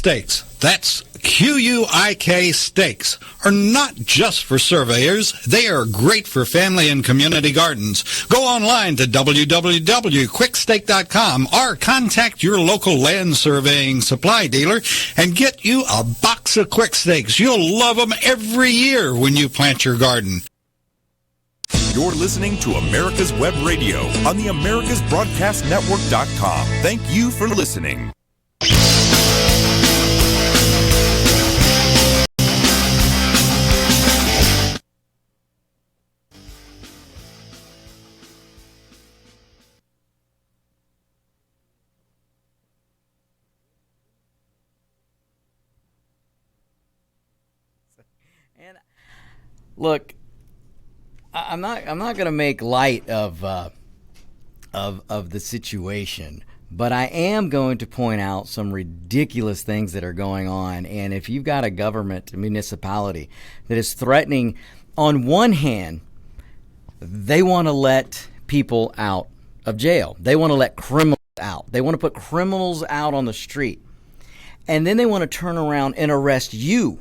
Stakes. That's QUIK Stakes are not just for surveyors. They are great for family and community gardens. Go online to www.quickstake.com or contact your local land surveying supply dealer and get you a box of Quick Stakes. You'll love them every year when you plant your garden. You're listening to America's Web Radio on the AmericasBroadcastNetwork.com. Thank you for listening. And look, I'm not going to make light of the situation, but I am going to point out some ridiculous things that are going on. And if you've got a government, a municipality that is threatening, on one hand, they want to let people out of jail. They want to let criminals out. They want to put criminals out on the street. And then they want to turn around and arrest you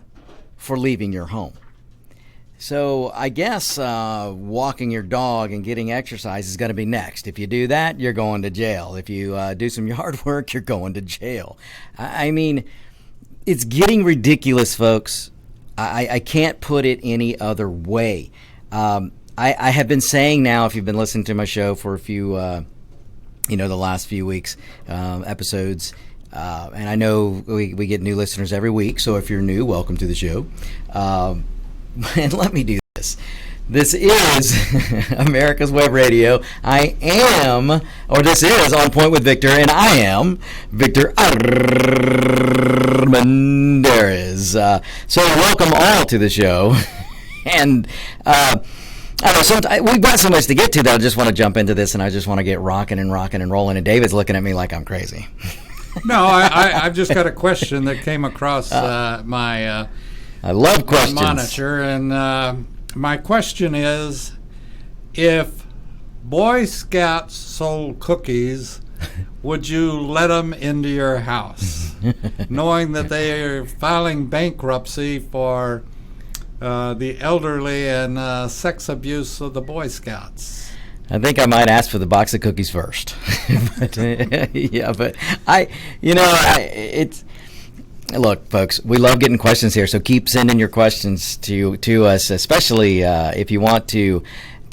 for leaving your home. So I guess walking your dog and getting exercise is going to be next. If you do that, you're going to jail. If you do some yard work, you're going to jail. I mean, it's getting ridiculous, folks. I can't put it any other way. I have been saying now, if you've been listening to my show for a few, the last few weeks, episodes, and I know we get new listeners every week, so if you're new, welcome to the show. And let me do this. This is America's Web Radio. This is On Point with Victor, and I am Victor Armendariz. So welcome all to the show. And I don't know, we've got so much to get to that I just want to jump into this, and I just want to get rocking and rolling. And David's looking at me like I'm crazy. No, I've just got a question that came across my I love questions. Monitor, and my question is, if Boy Scouts sold cookies, would you let them into your house, knowing that they are filing bankruptcy for the elderly and sex abuse of the Boy Scouts? I think I might ask for the box of cookies first. Look, folks, we love getting questions here, so keep sending your questions to us, especially if you want to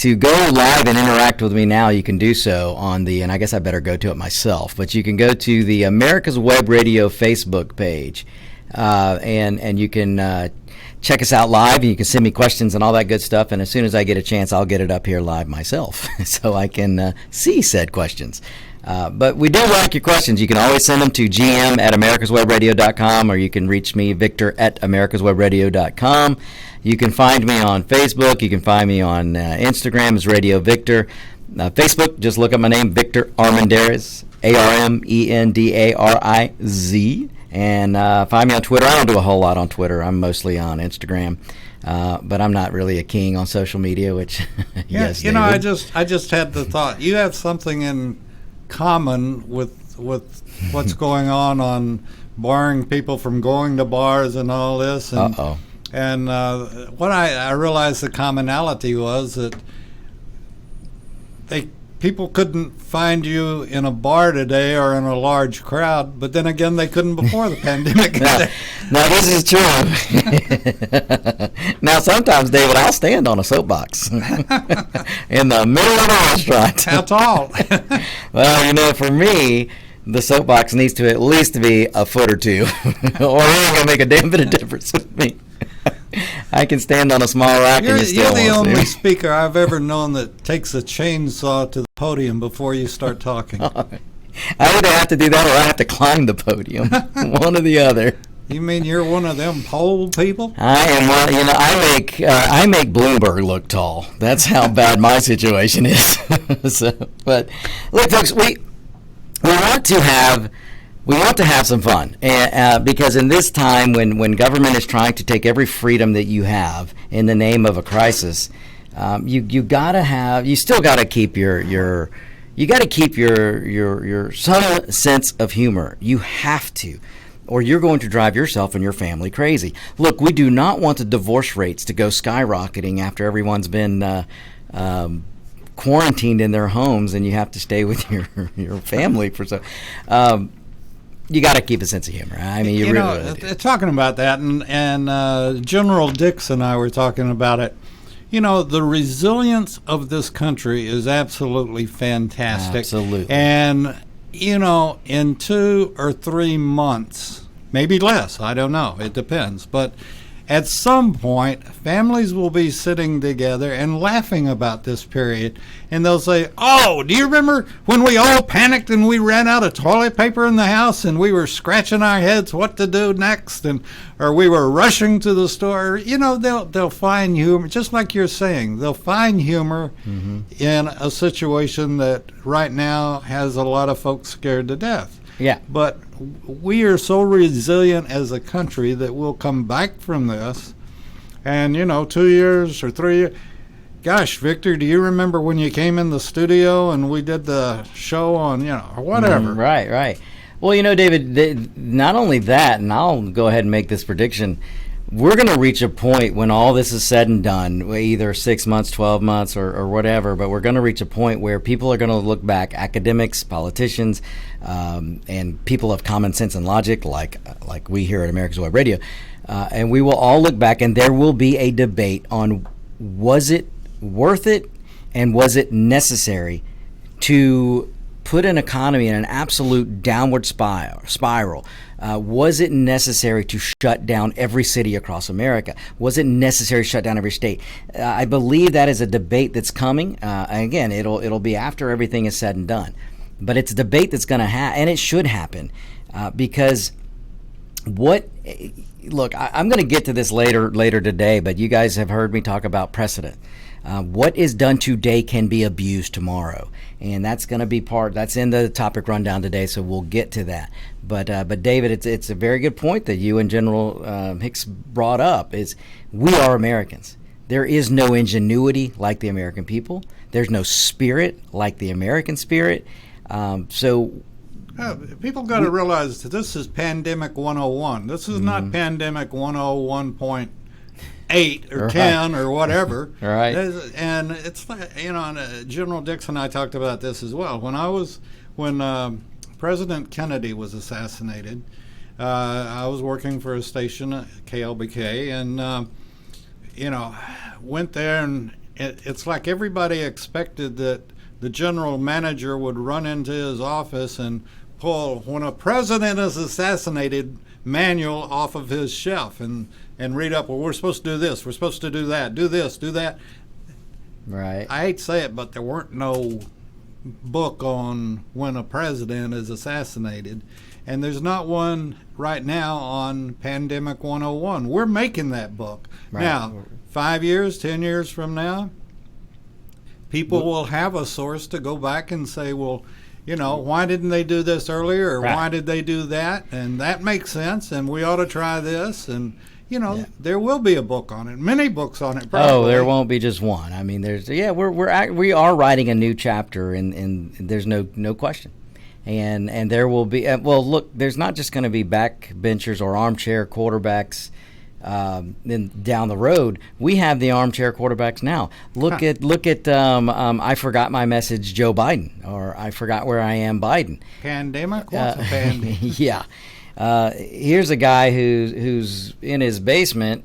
go live and interact with me now. You can do so on and I guess I better go to it myself, but you can go to the America's Web Radio Facebook page, and you can check us out live, and you can send me questions and all that good stuff, and as soon as I get a chance, I'll get it up here live myself so I can see said questions. But we do like your questions. You can always send them to gm@americaswebradio.com, or you can reach me, victor@americaswebradio.com. You can find me on Facebook. You can find me on Instagram as Radio Victor. Facebook, just look up my name, Victor Armendariz, Armendariz. And find me on Twitter. I don't do a whole lot on Twitter. I'm mostly on Instagram. But I'm not really a king on social media, which, yes, David. I just had the thought. You have something in common with what's going on barring people from going to bars and all this. And, and what I realized the commonality was that people couldn't find you in a bar today or in a large crowd, but then again, they couldn't before the pandemic. Now, this is true. Now, sometimes, David, I'll stand on a soapbox in the middle of a restaurant. How tall? Well, for me, the soapbox needs to at least be a foot or two, or it ain't going to make a damn bit of difference with me. I can stand on a small rock and you still You're the won't only see. speaker I've ever known that takes a chainsaw to the podium before you start talking. I either have to do that or I have to climb the podium. One or the other. You mean you're one of them pole people? I am one. I make Bloomberg look tall. That's how bad my situation is. But look, folks, we want to have some fun, because in this time when government is trying to take every freedom that you have in the name of a crisis, you still gotta keep your some sense of humor. You have to. or you're going to drive yourself and your family crazy. Look, we do not want the divorce rates to go skyrocketing after everyone's been quarantined in their homes and you have to stay with your family for so. You got to keep a sense of humor. I mean, you really do. Talking about that, and General Dix and I were talking about it. You know, the resilience of this country is absolutely fantastic. Absolutely. And, you know, in 2 or 3 months, maybe less, I don't know, it depends. But at some point, families will be sitting together and laughing about this period. And they'll say, oh, do you remember when we all panicked and we ran out of toilet paper in the house and we were scratching our heads what to do next, or we were rushing to the store? You know, they'll find humor, just like you're saying. They'll find humor in a situation that right now has a lot of folks scared to death. Yeah. But we are so resilient as a country that we'll come back from this. And, you know, 2 years or 3 years. Gosh, Victor, do you remember when you came in the studio and we did the show on, you know, or whatever? Right. Well, you know, David, not only that, and I'll go ahead and make this prediction, we're going to reach a point when all this is said and done, either 6 months, 12 months, or whatever, but we're going to reach a point where people are going to look back, academics, politicians, and people of common sense and logic, like we here at America's Web Radio, and we will all look back, and there will be a debate on, was it worth it, and was it necessary to put an economy in an absolute downward spiral? Was it necessary to shut down every city across America? Was it necessary to shut down every state? I believe that is a debate that's coming. Again, it'll be after everything is said and done. But it's a debate that's going to happen, and it should happen, because look, I'm going to get to this later today, but you guys have heard me talk about precedent. What is done today can be abused tomorrow, and that's going to be that's in the topic rundown today, so we'll get to that. But David, it's a very good point that you and General Hicks brought up, is we are Americans. There is no ingenuity like the American people. There's no spirit like the American spirit. People got to realize that this is Pandemic 101. This is not Pandemic 101.8 or 10 or whatever. Right. And it's, you know, and, General Dix and I talked about this as well. When President Kennedy was assassinated, I was working for a station at KLBK, and you know, went there, and it's like everybody expected that the general manager would run into his office and pull, when a president is assassinated, manual off of his shelf and read up, well, we're supposed to do this, we're supposed to do that, do this, do that. Right. I hate to say it, but there weren't no book on when a president is assassinated. And there's not one right now on Pandemic 101. We're making that book. Right. Now, 5 years, 10 years from now, people will have a source to go back and say, well, you know, why didn't they do this earlier, or why did they do that? And that makes sense, and we ought to try this. And, you know, there will be a book on it, many books on it, probably. Oh, there won't be just one. I mean, we are writing a new chapter, and there's no question. And there will be, well, look, there's not just going to be backbenchers or armchair quarterbacks then down the road. We have the armchair quarterbacks now. Look at I forgot my message, Joe Biden, or I forgot where I am, Biden. Pandemic? What's a pandemic? Yeah. Here's a guy who's in his basement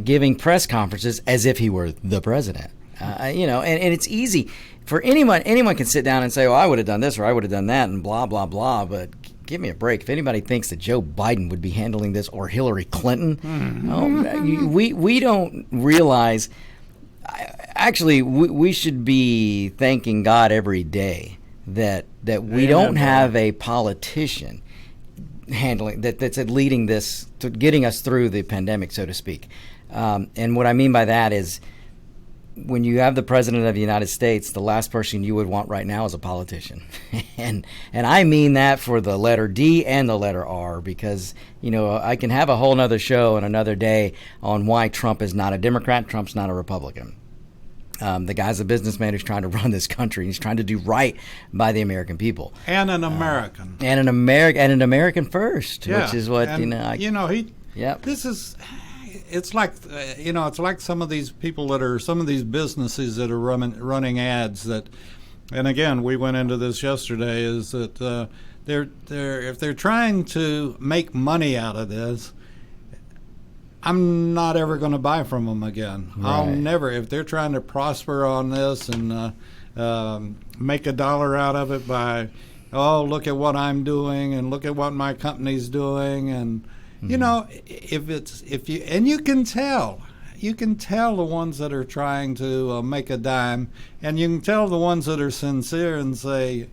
giving press conferences as if he were the president. You know, and it's easy for anyone can sit down and say, oh, I would have done this or I would have done that and blah, blah, blah. But give me a break. If anybody thinks that Joe Biden would be handling this, or Hillary Clinton, we don't realize. Actually, we should be thanking God every day that we don't have a politician handling that's leading this, to getting us through the pandemic, so to speak. And what I mean by that is, when you have the president of the United States, the last person you would want right now is a politician. and I mean that for the letter D and the letter R, because, you know, I can have a whole nother show and another day on why Trump is not a Democrat, Trump's not a Republican. The guy's a businessman who's trying to run this country. He's trying to do right by the American people. And an American. And an American first, which is what, Yep. This is, it's like, it's like some of these people some of these businesses that are running ads that, and again, we went into this yesterday, is that if they're trying to make money out of this, I'm not ever going to buy from them again. Right. I'll never. If they're trying to prosper on this and make a dollar out of it by, look at what I'm doing and look at what my company's doing, and you can tell the ones that are trying to make a dime, and you can tell the ones that are sincere and say,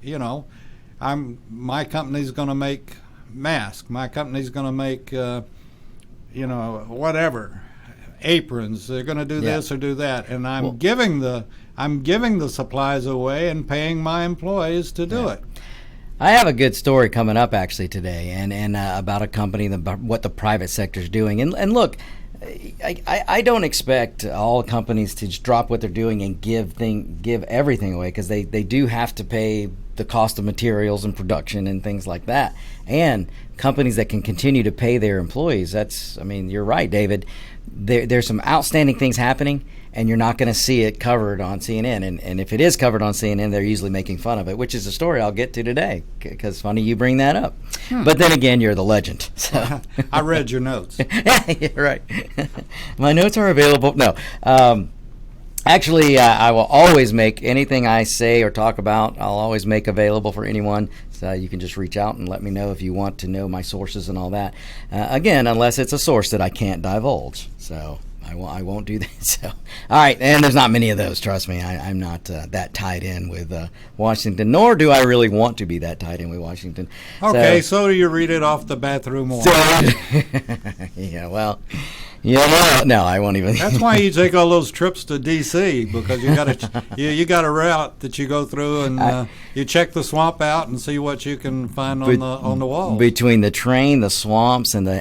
my company's going to make masks. My company's going to make whatever, aprons. They're going to do this or do that, and I'm giving the supplies away and paying my employees to do it. I have a good story coming up actually today, and about a company, what the private sector is doing. And look, I don't expect all companies to just drop what they're doing and give everything away, because they do have to pay the cost of materials and production and things like that. And companies that can continue to pay their employees, you're right, David. There's some outstanding things happening, and you're not going to see it covered on CNN. And if it is covered on CNN, they're usually making fun of it, which is a story I'll get to today, because funny you bring that up. But then again, you're the legend. So. I read your notes. Yeah, right. My notes are available. No. Actually, I will always make anything I say or talk about, I'll always make available for anyone. So you can just reach out and let me know if you want to know my sources and all that. Again, unless it's a source that I can't divulge. So I won't do that. So, all right, and there's not many of those, trust me. I'm not that tied in with Washington, nor do I really want to be that tied in with Washington. Okay, so you read it off the bathroom wall. Yeah, well... Yeah, no, I won't even. That's why you take all those trips to D.C., because you got a route that you go through, and you check the swamp out and see what you can find on the wall. Between the train, the swamps, and the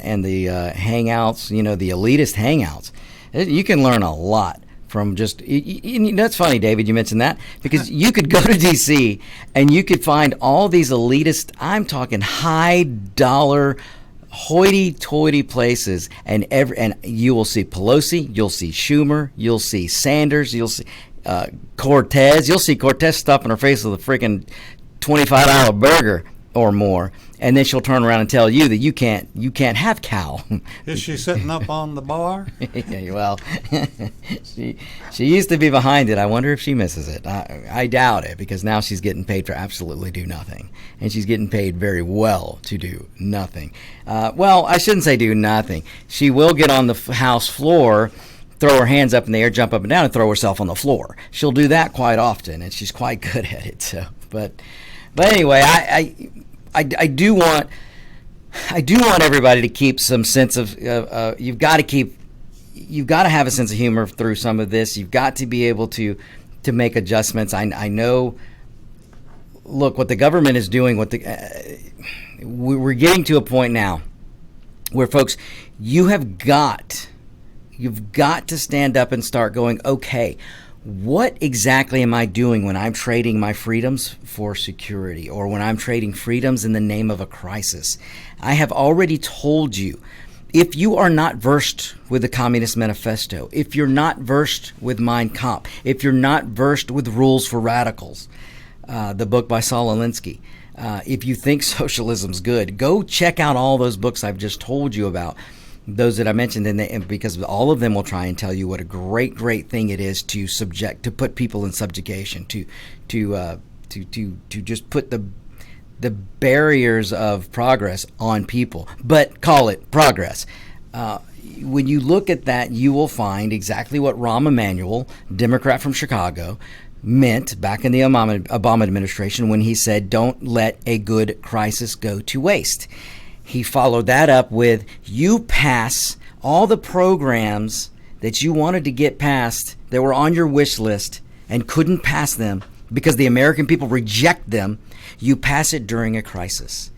hangouts, the elitist hangouts, you can learn a lot from just. That's funny, David. You mentioned that, because you could go to D.C. and you could find all these elitist. I'm talking high dollar, hoity-toity places, and you will see Pelosi, you'll see Schumer, you'll see Sanders, you'll see Cortez. You'll see Cortez stuffing her face with a freaking $25 burger or more, and then she'll turn around and tell you that you can't have cow. Is she sitting up on the bar? Yeah, well, she used to be behind it. I wonder if she misses it. I doubt it, because now she's getting paid for absolutely do nothing, and she's getting paid very well to do nothing. Well, I shouldn't say do nothing. She will get on the House floor, throw her hands up in the air, jump up and down, and throw herself on the floor. She'll do that quite often, and she's quite good at it. So, but anyway, I do want everybody to keep some sense of you've got to have a sense of humor through some of this. You've got to be able to make adjustments. I know. Look, what the government is doing. We're getting to a point now where, folks, you've got to stand up and start going, okay, what exactly am I doing when I'm trading my freedoms for security, or when I'm trading freedoms in the name of a crisis? I have already told you, if you are not versed with the Communist Manifesto, if you're not versed with Mein Kampf, if you're not versed with Rules for Radicals, the book by Saul Alinsky, if you think socialism's good, go check out all those books I've just told you about. Those that I mentioned, and because all of them will try and tell you what a great thing it is to put people in subjugation, to just put the barriers of progress on people, but call it progress. When you look at that, you will find exactly what Rahm Emanuel, Democrat from Chicago, meant back in the Obama administration when he said, "Don't let a good crisis go to waste." He followed that up with, you pass all the programs that you wanted to get passed that were on your wish list and couldn't pass them because the American people reject them. You pass it during a crisis.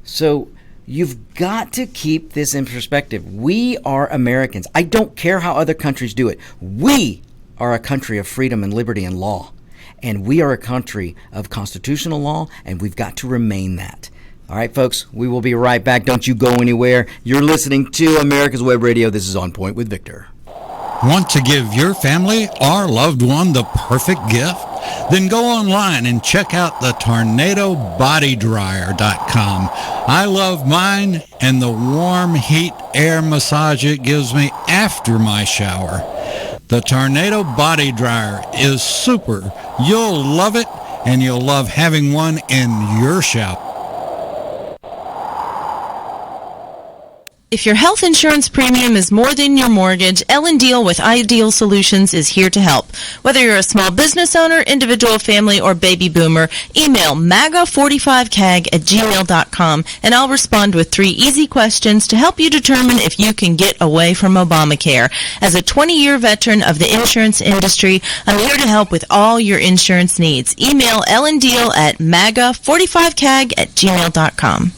So you've got to keep this in perspective. We are Americans. I don't care how other countries do it. We are a country of freedom and liberty and law. And we are a country of constitutional law, and we've got to remain that. All right, folks, we will be right back. Don't you go anywhere. You're listening to America's Web Radio. This is On Point with Victor. Want to give your family or loved one the perfect gift? Then go online and check out the TornadoBodyDryer.com. I love mine and the warm heat air massage it gives me after my shower. The Tornado Body Dryer is super. You'll love it, and you'll love having one in your shower. If your health insurance premium is more than your mortgage, Ellen Deal with Ideal Solutions is here to help. Whether you're a small business owner, individual family, or baby boomer, email MAGA45CAG@gmail.com and I'll respond with 3 easy questions to help you determine if you can get away from Obamacare. As a 20-year veteran of the insurance industry, I'm here to help with all your insurance needs. Email Ellen Deal at MAGA45CAG@gmail.com.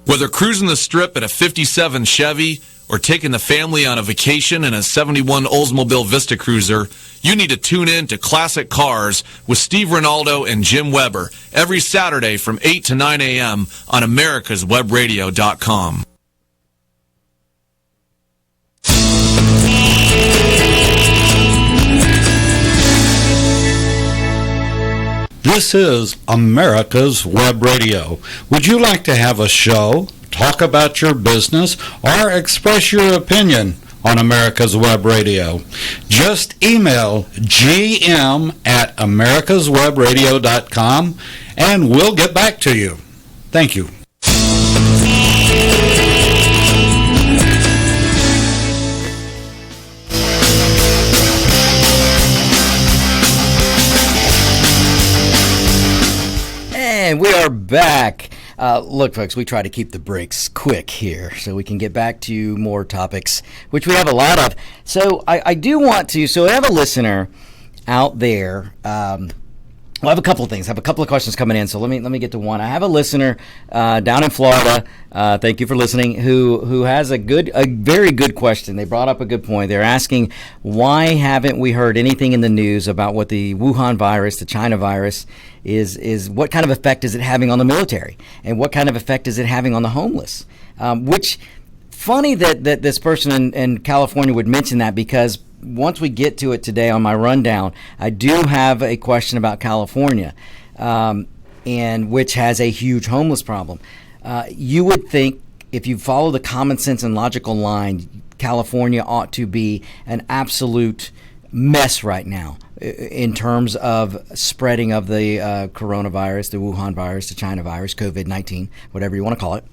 Whether cruising the strip in a 57 Chevy or taking the family on a vacation in a 71 Oldsmobile Vista Cruiser, you need to tune in to Classic Cars with Steve Ronaldo and Jim Weber every Saturday from 8 to 9 a.m. on americaswebradio.com. This is America's Web Radio. Would you like to have a show, talk about your business, or express your opinion on America's Web Radio? Just email gm@americaswebradio.com and we'll get back to you. Thank you. And we are back. Look, folks, we try to keep the breaks quick here so we can get back to more topics, which we have a lot of. So I do want to, so I have a listener out there. I have a couple of things. I have a couple of questions coming in, so let me get to one. I have a listener down in Florida. Thank you for listening. Who has a very good question. They brought up a good point. They're asking, why haven't we heard anything in the news about what the Wuhan virus, the China virus, is? What kind of effect is it having on the military, and what kind of effect is it having on the homeless? Which funny that this person in California would mention that, because once we get to it today on my rundown, I do have a question about California, and which has a huge homeless problem. You would think, if you follow the common sense and logical line, California ought to be an absolute mess right now in terms of spreading of the coronavirus, the Wuhan virus, the China virus, COVID-19, whatever you want to call it.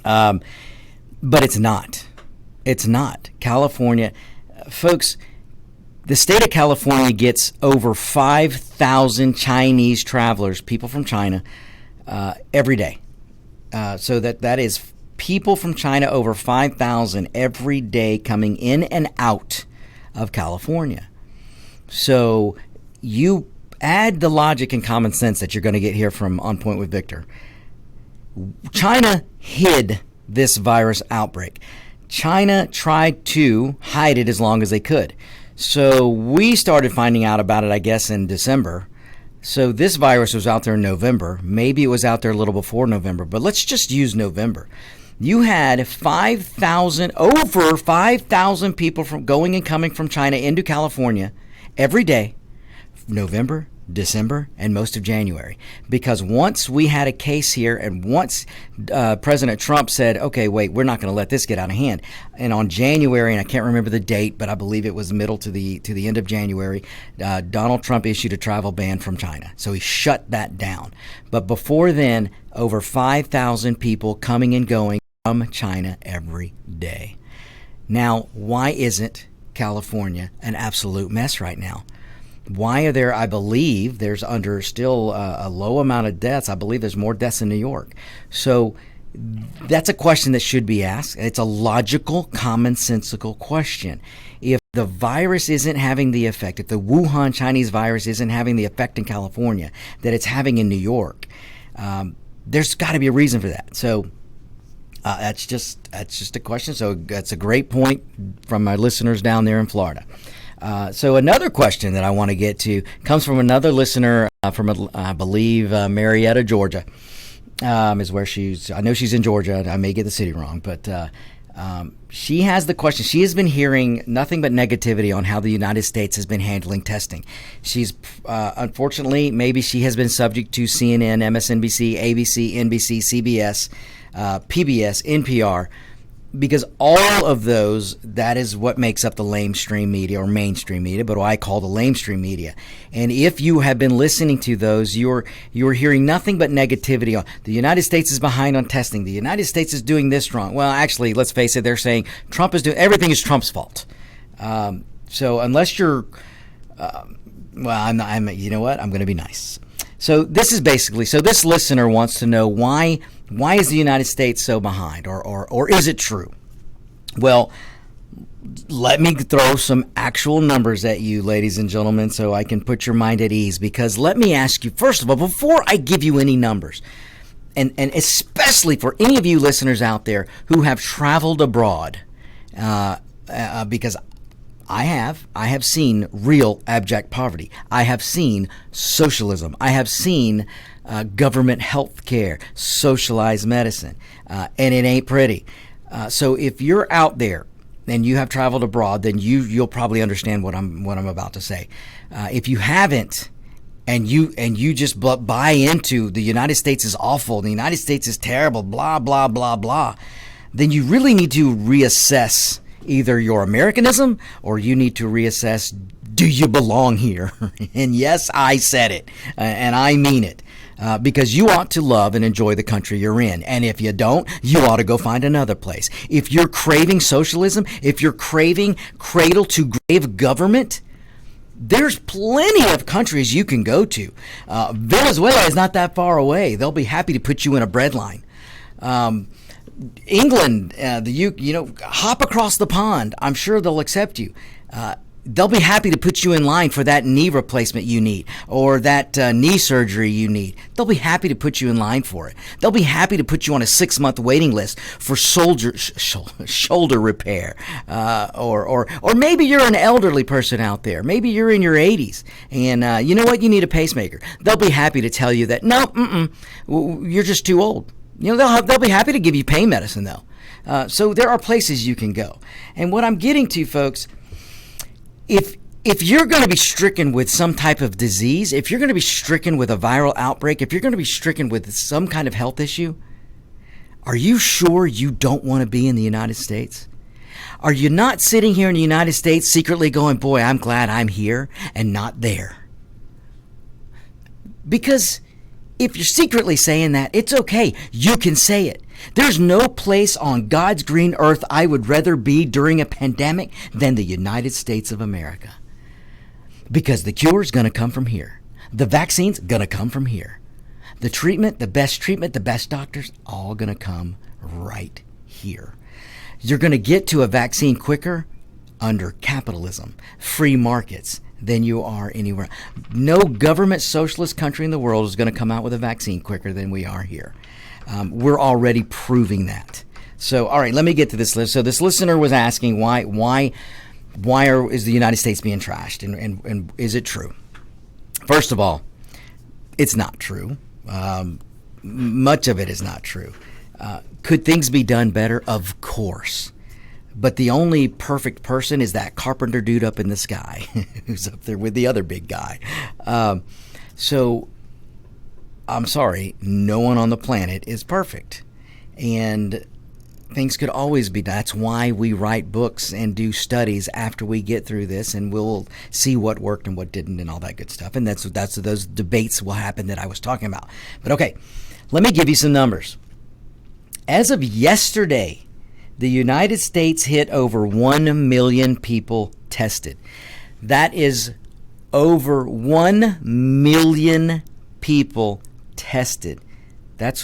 But it's not. It's not. California... Folks, the state of California gets over 5,000 Chinese travelers, people from China, every day. So that is people from China, over 5,000 every day coming in and out of California. So you add the logic and common sense that you're going to get here from On Point with Victor. China hid this virus outbreak. China tried to hide it as long as they could. So we started finding out about it, I guess, in December. So this virus was out there in November. Maybe it was out there a little before November, but let's just use November. You had over 5,000 people from going and coming from China into California every day, November, December, and most of January. Because once we had a case here, and once President Trump said, okay, wait, we're not going to let this get out of hand. And on January, and I can't remember the date, but I believe it was middle to the end of January, Donald Trump issued a travel ban from China. So he shut that down. But before then, over 5,000 people coming and going from China every day. Now, why isn't California an absolute mess right now? Why are there, I believe, there's under still a low amount of deaths. I believe there's more deaths in New York. So that's a question that should be asked. It's a logical, commonsensical question. If the virus isn't having the effect, if the Wuhan Chinese virus isn't having the effect in California that it's having in New York, there's got to be a reason for that. So that's just a question. So that's a great point from my listeners down there in Florida. So another question that I want to get to comes from another listener from, I believe, Marietta, Georgia, is where I know she's in Georgia. I may get the city wrong, but she has the question. She has been hearing nothing but negativity on how the United States has been handling testing. She's, unfortunately, maybe she has been subject to CNN, MSNBC, ABC, NBC, CBS, PBS, NPR, because all of those, that is what makes up the lamestream media, or mainstream media, but what I call the lamestream media. And if you have been listening to those, you're hearing nothing but negativity on the United States is behind on testing. The United States is doing this wrong. Well, actually, let's face it, they're saying Trump is doing everything is Trump's fault. So unless you're, you know what? I'm going to be nice. So this is basically, so this listener wants to know why is the United States so behind, or is it true? Well, let me throw some actual numbers at you, ladies and gentlemen, so I can put your mind at ease. Because let me ask you, first of all, before I give you any numbers, and especially for any of you listeners out there who have traveled abroad, because I have seen real abject poverty. I have seen socialism. I have seen government health care, socialized medicine, and it ain't pretty. So if you're out there and you have traveled abroad, then you'll probably understand what I'm about to say. If you haven't, and you just buy into the United States is awful, the United States is terrible, blah blah blah blah, then you really need to reassess either your Americanism, or you need to reassess, do you belong here? And yes, I said it, and I mean it, because you ought to love and enjoy the country you're in. And if you don't, you ought to go find another place. If you're craving socialism, if you're craving cradle-to-grave government, there's plenty of countries you can go to. Venezuela is not that far away. They'll be happy to put you in a breadline. England, hop across the pond. I'm sure they'll accept you. They'll be happy to put you in line for that knee replacement you need, or that knee surgery you need. They'll be happy to put you in line for it. They'll be happy to put you on a 6-month waiting list for shoulder repair, or maybe you're an elderly person out there. Maybe you're in your 80s, and you know what? You need a pacemaker. They'll be happy to tell you that no, you're just too old. They'll be happy to give you pain medicine, though. So there are places you can go. And what I'm getting to, folks, if you're going to be stricken with some type of disease, if you're going to be stricken with a viral outbreak, if you're going to be stricken with some kind of health issue, are you sure you don't want to be in the United States? Are you not sitting here in the United States secretly going, boy, I'm glad I'm here and not there? Because if you're secretly saying that, it's okay. You can say it. There's no place on God's green earth I would rather be during a pandemic than the United States of America. Because the cure is going to come from here. The vaccine's going to come from here. The treatment, the best doctors, all going to come right here. You're going to get to a vaccine quicker under capitalism, free markets, than you are anywhere. No government socialist country in the world is going to come out with a vaccine quicker than we are here. We're already proving that. So, all right, let me get to this list. So this listener was asking why is the United States being trashed, and is it true? First of all, it's not true. Much of it is not true. Could things be done better? Of course. But the only perfect person is that carpenter dude up in the sky who's up there with the other big guy. So I'm sorry, no one on the planet is perfect. And things could always be done. That's why we write books and do studies after we get through this, and we'll see what worked and what didn't and all that good stuff. And that's those debates will happen that I was talking about. But okay, let me give you some numbers. As of yesterday, the United States hit over 1 million people tested. That is over 1 million people tested. That's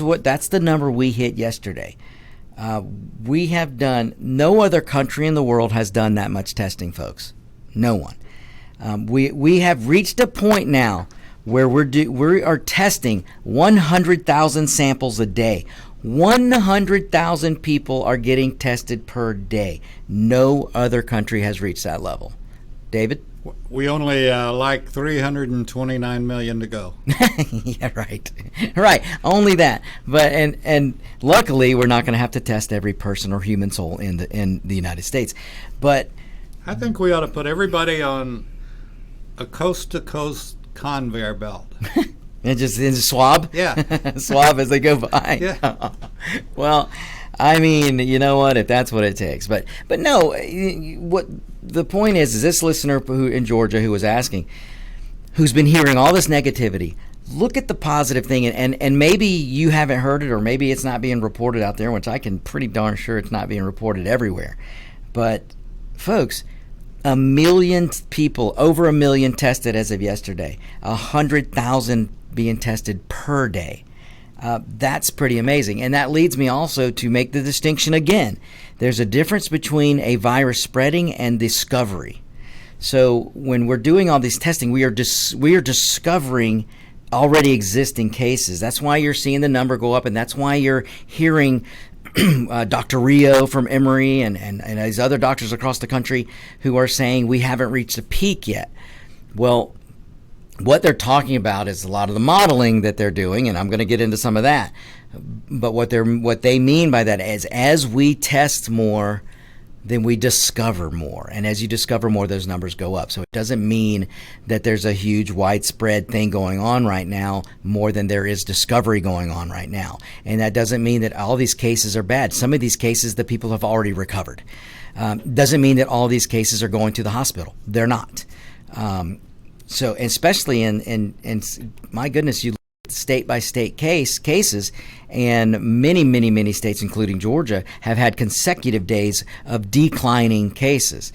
the number we hit yesterday. We have done, no other country in the world has done that much testing, folks. No one. We have reached a point now where we are testing 100,000 samples a day. 100,000 people are getting tested per day. No other country has reached that level. David? We only like 329 million to go. Yeah, right. Right. Only that. But and luckily we're not going to have to test every person or human soul in the United States. But I think we ought to put everybody on a coast-to-coast conveyor belt. and just swab? Yeah. Swab as they go by. Yeah. Well, I mean, you know what? If that's what it takes, but no. What the point is this listener who in Georgia who was asking, who's been hearing all this negativity. Look at the positive thing, and maybe you haven't heard it, or maybe it's not being reported out there, which I can pretty darn sure it's not being reported everywhere. But folks, 1 million people, over 1 million tested as of yesterday, 100,000 being tested per day. That's pretty amazing. And that leads me also to make the distinction again. There's a difference between a virus spreading and discovery. So when we're doing all this testing, we are discovering already existing cases. That's why you're seeing the number go up, and that's why you're hearing Dr. Rio from Emory and these other doctors across the country who are saying we haven't reached a peak yet. Well, what they're talking about is a lot of the modeling that they're doing, and I'm going to get into some of that. But what they mean by that is as we test more, then we discover more. And as you discover more, those numbers go up. So it doesn't mean that there's a huge widespread thing going on right now more than there is discovery going on right now. And that doesn't mean that all these cases are bad. Some of these cases, the people have already recovered. Doesn't mean that all these cases are going to the hospital. They're not. So especially in my goodness, you look at state by state cases, and many states, including Georgia, have had consecutive days of declining cases.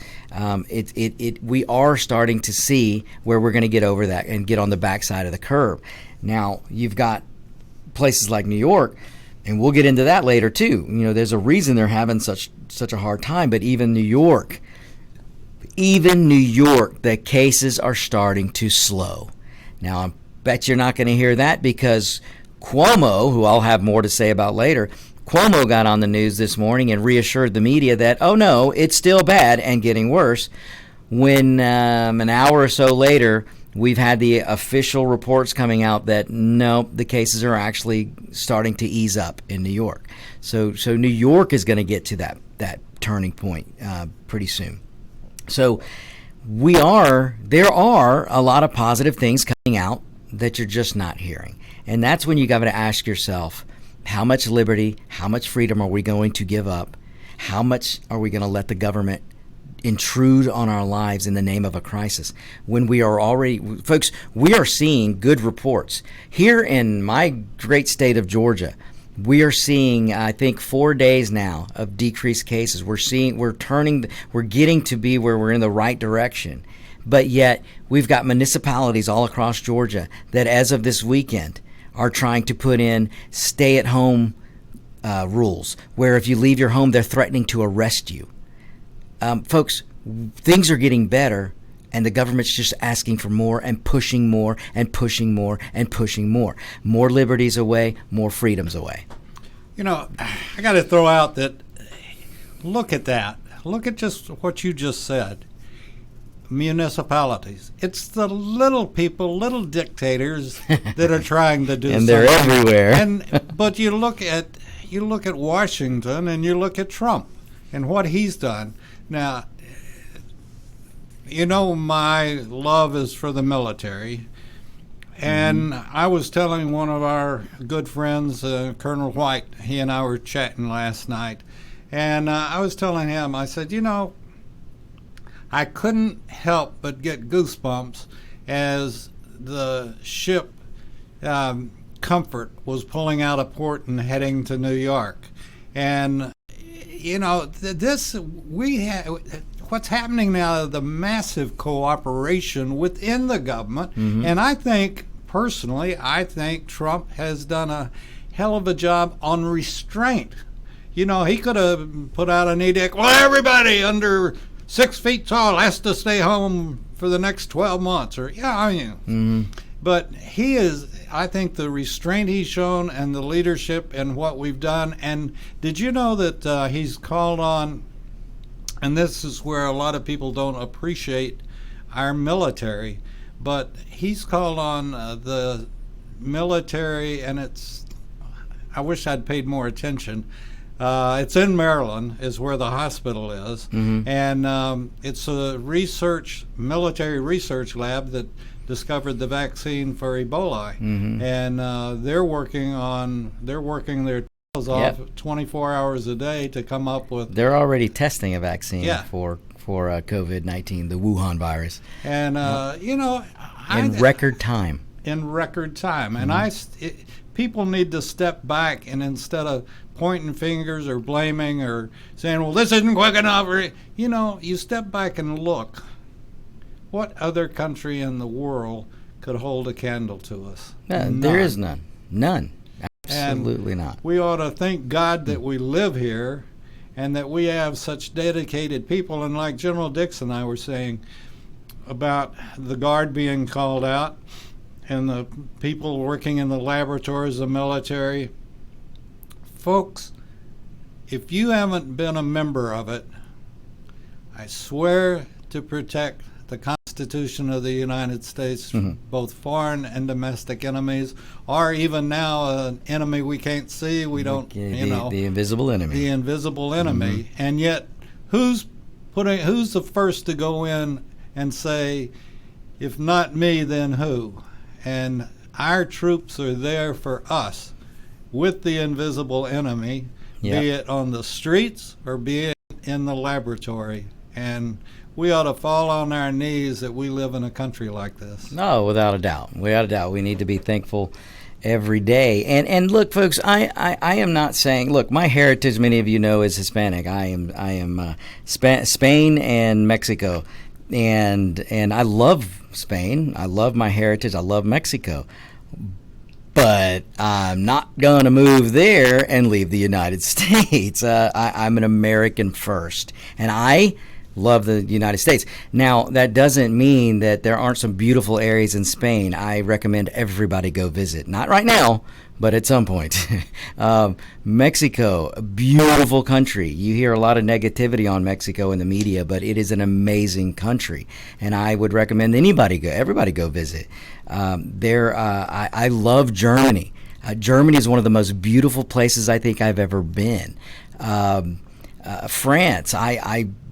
We are starting to see where we're going to get over that and get on the backside of the curve. Now you've got places like New York, and we'll get into that later too. You know, there's a reason they're having such a hard time. But even New York, the cases are starting to slow. Now, I bet you're not going to hear that because Cuomo, who I'll have more to say about later, Cuomo got on the news this morning and reassured the media that, oh no, it's still bad and getting worse, when an hour or so later, we've had the official reports coming out that no, the cases are actually starting to ease up in New York. So New York is going to get to that turning point pretty soon. So there are a lot of positive things coming out that you're just not hearing. And that's when you got to ask yourself, how much liberty, how much freedom are we going to give up? How much are we going to let the government intrude on our lives in the name of a crisis? When we are already, folks, we are seeing good reports. Here in my great state of Georgia, we are seeing, I think, 4 days now of decreased cases. We're getting to be where we're in the right direction. But yet, we've got municipalities all across Georgia that, as of this weekend, are trying to put in stay-at-home rules, where if you leave your home, they're threatening to arrest you. Folks, things are getting better, and the government's just asking for more and pushing more and pushing more and pushing more. More liberties away, more freedoms away. You know, I got to throw out that, look at that. Look at just what you just said. Municipalities. It's the little people, little dictators that are trying to do and something. They're everywhere. But you look at Washington and you look at Trump and what he's done. Now, you know, my love is for the military. And I was telling one of our good friends, Colonel White, he and I were chatting last night. And I was telling him, I said, you know, I couldn't help but get goosebumps as the ship Comfort was pulling out of port and heading to New York. And, you know, what's happening now is the massive cooperation within the government. And I think, personally, Trump has done a hell of a job on restraint. You know, he could have put out an edict, well, everybody under 6 feet tall has to stay home for the next 12 months. Or, yeah, I mean, but he is, I think, the restraint he's shown and the leadership and what we've done. And did you know that he's called on, and this is where a lot of people don't appreciate our military, but he's called on the military, and I wish I'd paid more attention. It's in Maryland, is where the hospital is, and it's a military research lab that discovered the vaccine for Ebola, and they're working their tails off 24 hours a day to come up with. They're already testing a vaccine for COVID-19, the Wuhan virus, and in record time. And people need to step back, and instead of pointing fingers or blaming or saying, well, this isn't quick enough, or, you step back and look. What other country in the world could hold a candle to us? There is none. None. Absolutely not. We ought to thank God that we live here and that we have such dedicated people. And like General Dix and I were saying about the Guard being called out and the people working in the laboratories, the military. Folks, if you haven't been a member of it, I swear to protect the Constitution of the United States from both foreign and domestic enemies, or even now an enemy we can't see, we don't, the invisible enemy. The invisible enemy. And yet, who's the first to go in and say, if not me, then who? And our troops are there for us with the invisible enemy, be it on the streets or be it in the laboratory. And we ought to fall on our knees that we live in a country like this. No, without a doubt. Without a doubt. We need to be thankful every day. And look, folks, I am not saying, look, my heritage, many of you know, is Hispanic. I am Spain and Mexico. And I love Spain. I love my heritage. I love Mexico. But I'm not going to move there and leave the United States. I'm an American first. And I love the United States. Now, that doesn't mean that there aren't some beautiful areas in Spain. I recommend everybody go visit. Not right now, but at some point. Mexico, a beautiful country. You hear a lot of negativity on Mexico in the media, but it is an amazing country. And I would recommend everybody go visit. I love Germany. Germany is one of the most beautiful places I think I've ever been. France,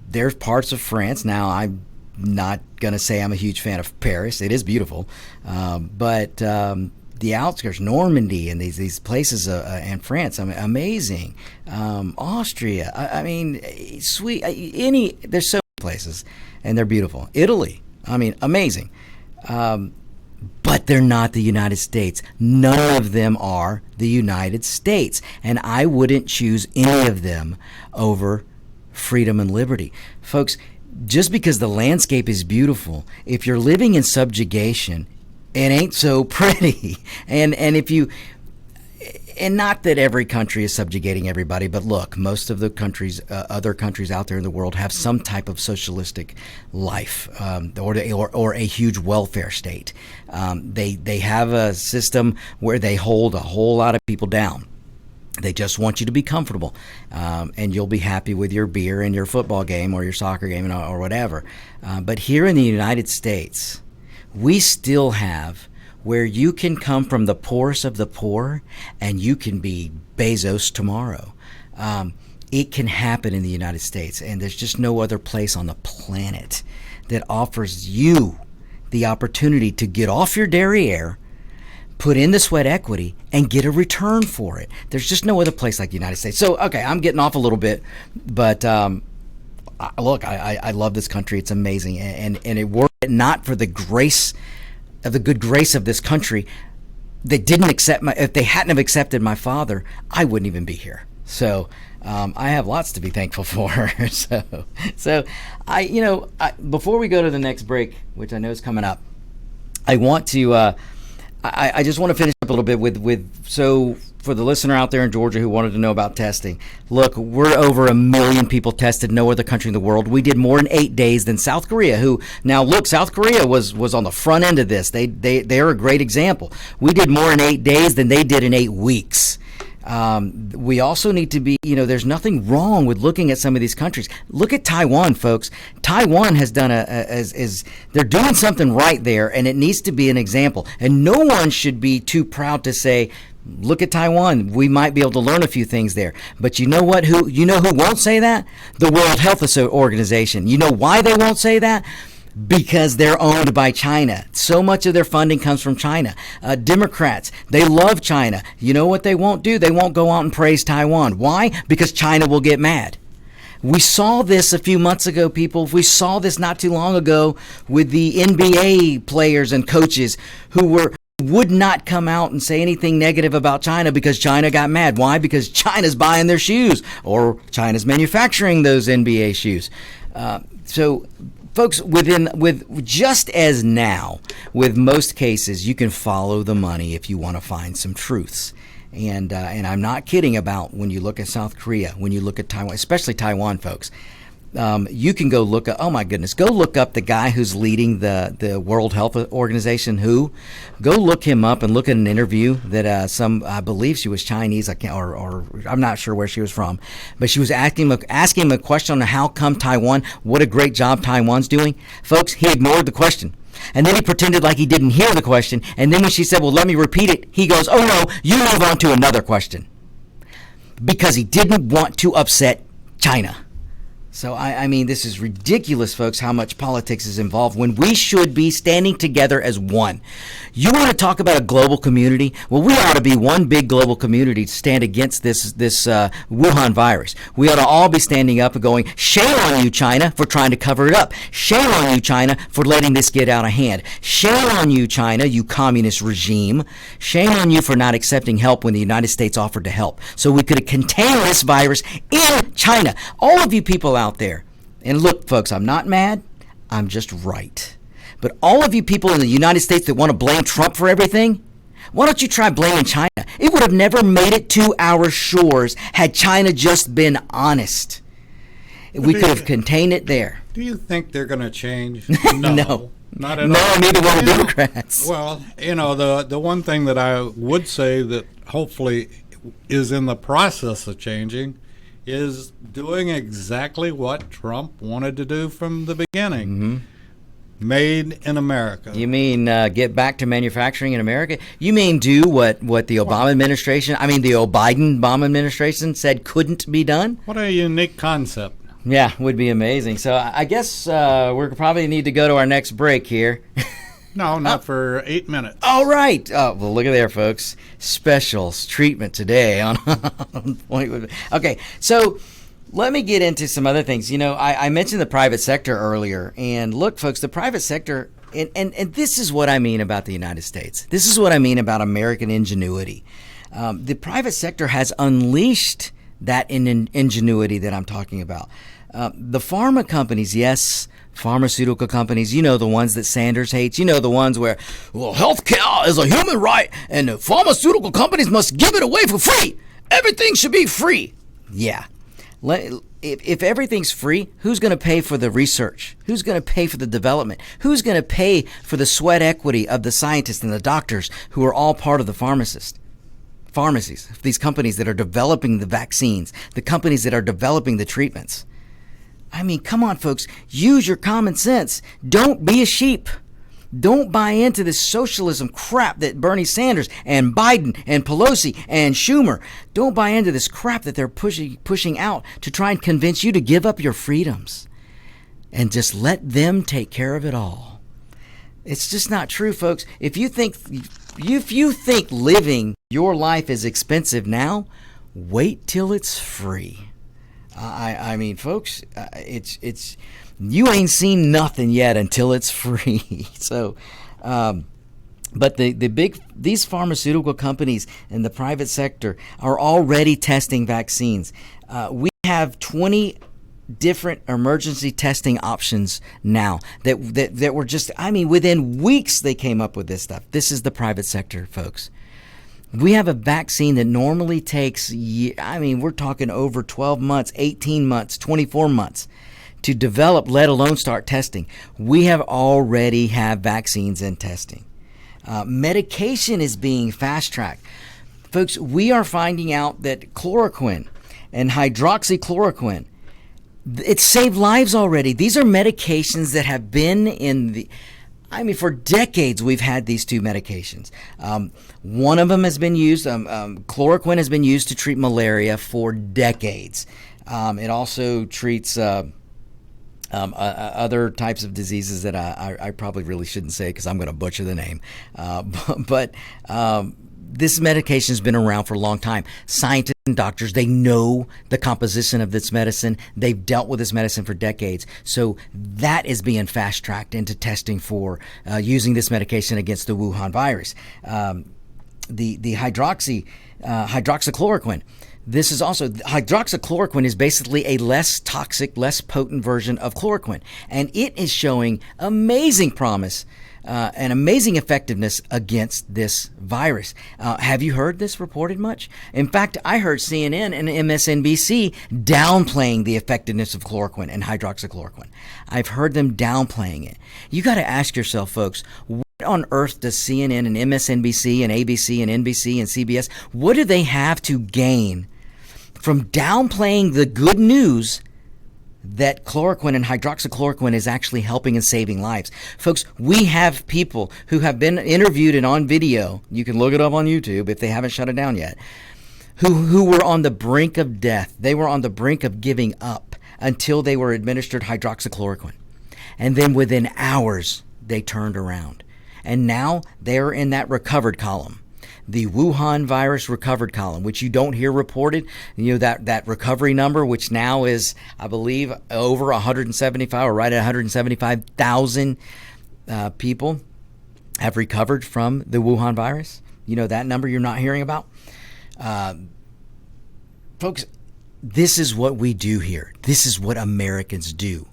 there's parts of France. Now, I'm not going to say I'm a huge fan of Paris. It is beautiful. But the outskirts, Normandy, and these places in France, amazing. Austria, sweet. There's so many places, and they're beautiful. Italy, amazing. But they're not the United States. None of them are the United States. And I wouldn't choose any of them over freedom and liberty. Folks, just because the landscape is beautiful, if you're living in subjugation, it ain't so pretty. And not that every country is subjugating everybody, but look, most of the countries, other countries out there in the world have some type of socialistic life, or a huge welfare state. They have a system where they hold a whole lot of people down. They just want you to be comfortable, and you'll be happy with your beer and your football game or your soccer game or whatever. But here in the United States, we still have where you can come from the poorest of the poor and you can be Bezos tomorrow. It can happen in the United States, and there's just no other place on the planet that offers you the opportunity to get off your derriere, put in the sweat equity, and get a return for it. There's just no other place like the United States. So, okay, I'm getting off a little bit, but look, I love this country. It's amazing, and it were it not for the grace of the good grace of this country, they didn't accept if they hadn't have accepted my father, I wouldn't even be here. So I have lots to be thankful for. so before we go to the next break, which I know is coming up, I want to I just want to finish up a little bit with for the listener out there in Georgia who wanted to know about testing. Look, we're over 1 million people tested, no other country in the world. We did more in 8 days than South Korea, who, now look, South Korea was on the front end of this. They're a great example. We did more in 8 days than they did in 8 weeks. We also need to be, there's nothing wrong with looking at some of these countries. Look at Taiwan, folks. Taiwan has done they're doing something right there, and it needs to be an example. And no one should be too proud to say, look at Taiwan. We might be able to learn a few things there. But you know what? Who won't say that? The World Health Organization. You know why they won't say that? Because they're owned by China. So much of their funding comes from China. Democrats, they love China. You know what they won't do? They won't go out and praise Taiwan. Why? Because China will get mad. We saw this a few months ago, people. We saw this not too long ago with the NBA players and coaches who would not come out and say anything negative about China because China got mad. Why? Because China's buying their shoes, or China's manufacturing those NBA shoes. So folks, with just as now, with most cases, you can follow the money if you want to find some truths. And I'm not kidding about when you look at South Korea, when you look at Taiwan, especially Taiwan, folks. You can go look up, oh my goodness, go look up the guy who's leading the World Health Organization, Go look him up and look at an interview that I believe she was Chinese, or I'm not sure where she was from, but she was asking him a question on how come Taiwan, what a great job Taiwan's doing. Folks, he ignored the question. And then he pretended like he didn't hear the question. And then when she said, well, let me repeat it, he goes, oh no, you move on to another question. Because he didn't want to upset China. So, I mean, this is ridiculous, folks, how much politics is involved when we should be standing together as one. You want to talk about a global community? Well, we ought to be one big global community to stand against this Wuhan virus. We ought to all be standing up and going, shame on you, China, for trying to cover it up. Shame on you, China, for letting this get out of hand. Shame on you, China, you communist regime. Shame on you for not accepting help when the United States offered to help. So we could have contained this virus in China. All of you people out there, and look, folks, I'm not mad, I'm just right. But all of you people in the United States that want to blame Trump for everything, why don't you try blaming China? It would have never made it to our shores had China just been honest. We could have contained it there. Do you think they're going to change? No. Not at all. No, neither will the Democrats. Well, the one thing that I would say that hopefully is in the process of changing is doing exactly what Trump wanted to do from the beginning. Mm-hmm. Made in America. You mean get back to manufacturing in America? You mean do what the Obama administration, the Biden administration said couldn't be done? What a unique concept. Yeah, would be amazing. So I guess we probably need to go to our next break here. No, not for 8 minutes. All right. Oh, well, look at there, folks. Specials treatment today on Point with. Okay, so let me get into some other things. I mentioned the private sector earlier, and look, folks, the private sector, and this is what I mean about the United States. This is what I mean about American ingenuity. The private sector has unleashed that ingenuity that I'm talking about. The pharma companies, yes, pharmaceutical companies, the ones that Sanders hates, the ones where, well, healthcare is a human right and the pharmaceutical companies must give it away for free. Everything should be free. Yeah. If everything's free, who's going to pay for the research? Who's going to pay for the development? Who's going to pay for the sweat equity of the scientists and the doctors who are all part of the pharmacies, these companies that are developing the vaccines, the companies that are developing the treatments? Come on, folks. Use your common sense. Don't be a sheep. Don't buy into this socialism crap that Bernie Sanders and Biden and Pelosi and Schumer, don't buy into this crap that they're pushing out to try and convince you to give up your freedoms and just let them take care of it all. It's just not true, folks. If you think living your life is expensive now, wait till it's free. Folks, it's you ain't seen nothing yet until it's free. So, but these pharmaceutical companies and the private sector are already testing vaccines. We have 20 different emergency testing options now that were just, within weeks they came up with this stuff. This is the private sector, folks. We have a vaccine that normally takes, we're talking over 12 months, 18 months, 24 months to develop, let alone start testing. We already have vaccines in testing. Medication is being fast-tracked. Folks, we are finding out that chloroquine and hydroxychloroquine, it saved lives already. These are medications that have been for decades we've had these two medications. One of them has been used, chloroquine has been used to treat malaria for decades. It also treats other types of diseases that I probably really shouldn't say because I'm going to butcher the name. But this medication has been around for a long time. Scientists and doctors, they know the composition of this medicine. They've dealt with this medicine for decades. So that is being fast-tracked into testing for using this medication against the Wuhan virus. The hydroxychloroquine. This is also, hydroxychloroquine is basically a less toxic, less potent version of chloroquine. And it is showing amazing promise and amazing effectiveness against this virus. Have you heard this reported much? In fact, I heard CNN and MSNBC downplaying the effectiveness of chloroquine and hydroxychloroquine. I've heard them downplaying it. You got to ask yourself, folks, what on earth does CNN and MSNBC and ABC and NBC and CBS, what do they have to gain from downplaying the good news that chloroquine and hydroxychloroquine is actually helping and saving lives? Folks, we have people who have been interviewed and on video, you can look it up on YouTube if they haven't shut it down yet, who were on the brink of death. They were on the brink of giving up until they were administered hydroxychloroquine. And then within hours, they turned around. And now they're in that recovered column, the Wuhan virus recovered column, which you don't hear reported. You know, that recovery number, which now is, I believe, over 175 or right at 175,000 people have recovered from the Wuhan virus. You know, that number you're not hearing about. Folks, this is what we do here. This is what Americans do.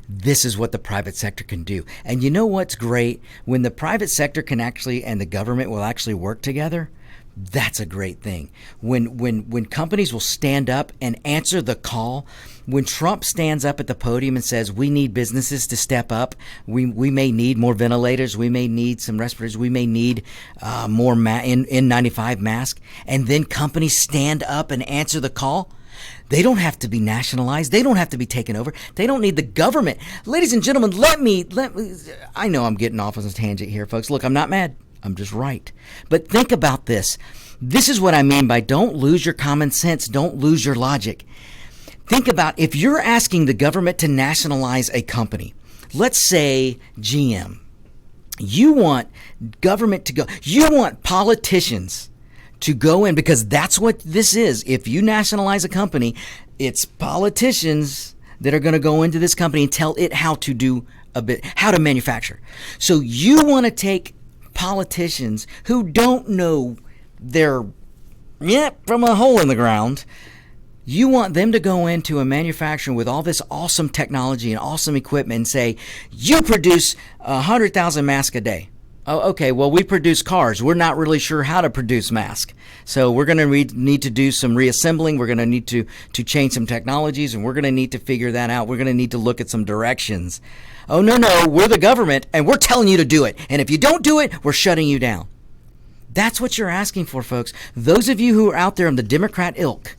This is what the private sector can do. And you know what's great? When the private sector can actually, and the government will actually work together, that's a great thing. When companies will stand up and answer the call, when Trump stands up at the podium and says, we need businesses to step up, we may need more ventilators, we may need some respirators, we may need more N95 masks, and then companies stand up and answer the call, they don't have to be nationalized. They don't have to be taken over. They don't need the government. Ladies and gentlemen, let me, I know I'm getting off on a tangent here, folks. Look, I'm not mad. I'm just right. But think about this. This is what I mean by don't lose your common sense. Don't lose your logic. Think about if you're asking the government to nationalize a company, let's say GM. You want government to go, you want politicians to go in, because that's what this is. If you nationalize a company, it's politicians that are going to go into this company and tell it how to manufacture. So you want to take politicians who don't know from a hole in the ground. You want them to go into a manufacturing with all this awesome technology and awesome equipment and say, you produce 100,000 masks a day. Oh, okay, well, we produce cars. We're not really sure how to produce masks. So we're going to need to do some reassembling. We're going to need to change some technologies, and we're going to need to figure that out. We're going to need to look at some directions. Oh, no, we're the government, and we're telling you to do it. And if you don't do it, we're shutting you down. That's what you're asking for, folks. Those of you who are out there in the Democrat ilk,